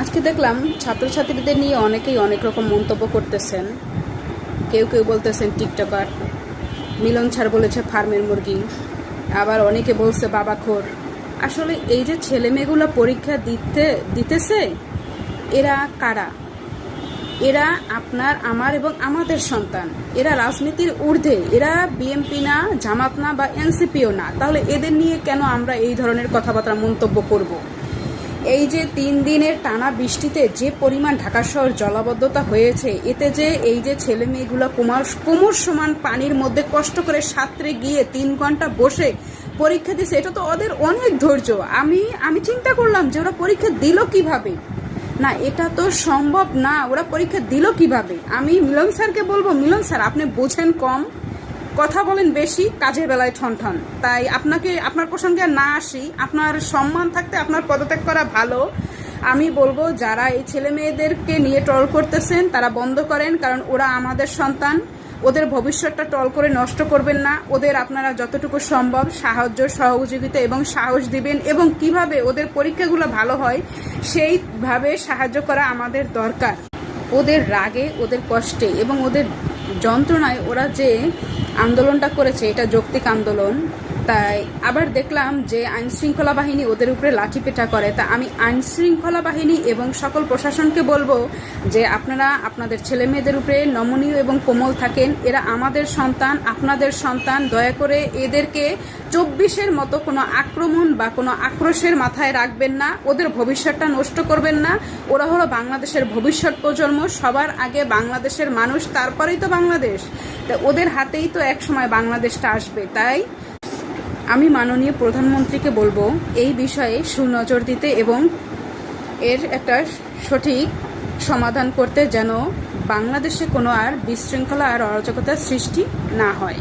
আজকে দেখলাম ছাত্রছাত্রীদের নিয়ে অনেকেই অনেক রকম মন্তব্য করতেছেন। কেউ কেউ বলতেছেন টিকটকার, মিলন স্যার বলেছে ফার্মের মুরগি, আবার অনেকে বলছে বাবাখোর। আসলে এই যে ছেলে মেয়েগুলো পরীক্ষা দিতেছে, এরা কারা? এরা আপনার, আমার এবং আমাদের সন্তান। এরা রাজনীতির ঊর্ধ্বে, এরা বিএনপি না, জামাত না বা এনসিপিও না। তাহলে এদের নিয়ে কেন আমরা এই ধরনের কথাবার্তা মন্তব্য করব? এই যে 3 দিনের টানা বৃষ্টিতে যে পরিমাণ ঢাকা শহর জলাবদ্ধতা হয়েছে, এতে যে এই যে ছেলে মেয়েগুলো কোমর সমান পানির মধ্যে কষ্ট করে সাঁতরে গিয়ে 3 ঘন্টা বসে পরীক্ষা দিয়েছে, এটা তো ওদের অনেক ধৈর্য। আমি চিন্তা করলাম যে ওরা পরীক্ষা দিল কিভাবে। না, এটা তো সম্ভব না। ওরা পরীক্ষা দিল কিভাবে? আমি মিলন স্যারকে বলবো, মিলন স্যার আপনি বোঝেন কম, কথা বলেন বেশি, কাজের বেলায় ঠন। তাই আপনার প্রসঙ্গে না আসি। আপনার সম্মান থাকতে আপনার পদত্যাগ করা ভালো। আমি বলবো যারা এই ছেলে মেয়েদেরকে নিয়ে ট্রল করতেছেন তারা বন্ধ করেন, কারণ ওরা আমাদের সন্তান। ওদের ভবিষ্যৎটা ট্রল করে নষ্ট করবেন না। ওদের আপনারা যতটুকু সম্ভব সাহায্য, সহযোগিতা এবং সাহস দিবেন, এবং কিভাবে ওদের পরীক্ষাগুলো ভালো হয় সেইভাবে সাহায্য করা আমাদের দরকার। ওদের রাগে, ওদের কষ্টে এবং ওদের যন্ত্রণায় ওরা যে আন্দোলনটা করেছে, এটা যৌক্তিক আন্দোলন। তাই আবার দেখলাম যে আইনশৃঙ্খলা বাহিনী ওদের উপরে লাঠিপেটা করে। তা আমি আইনশৃঙ্খলা বাহিনী এবং সকল প্রশাসনকে বলবো যে আপনারা আপনাদের ছেলে মেয়েদের উপরে নমনীয় এবং কোমল থাকেন। এরা আমাদের সন্তান, আপনাদের সন্তান। দয়া করে এদেরকে 24-এর মতো কোনো আক্রমণ বা কোনো আক্রোশের মাথায় রাখবেন না। ওদের ভবিষ্যৎটা নষ্ট করবেন না। ওরা হলো বাংলাদেশের ভবিষ্যৎ প্রজন্ম। সবার আগে বাংলাদেশের মানুষ, তারপরেই তো বাংলাদেশ। তা ওদের হাতেই তো এক সময় বাংলাদেশটা আসবে। তাই আমি মাননীয় প্রধানমন্ত্রীকে বলবো এই বিষয়ে সুনজর দিতে এবং এর একটা সঠিক সমাধান করতে, যেন বাংলাদেশে কোনো আর বিশৃঙ্খলা আর অরাজকতার সৃষ্টি না হয়।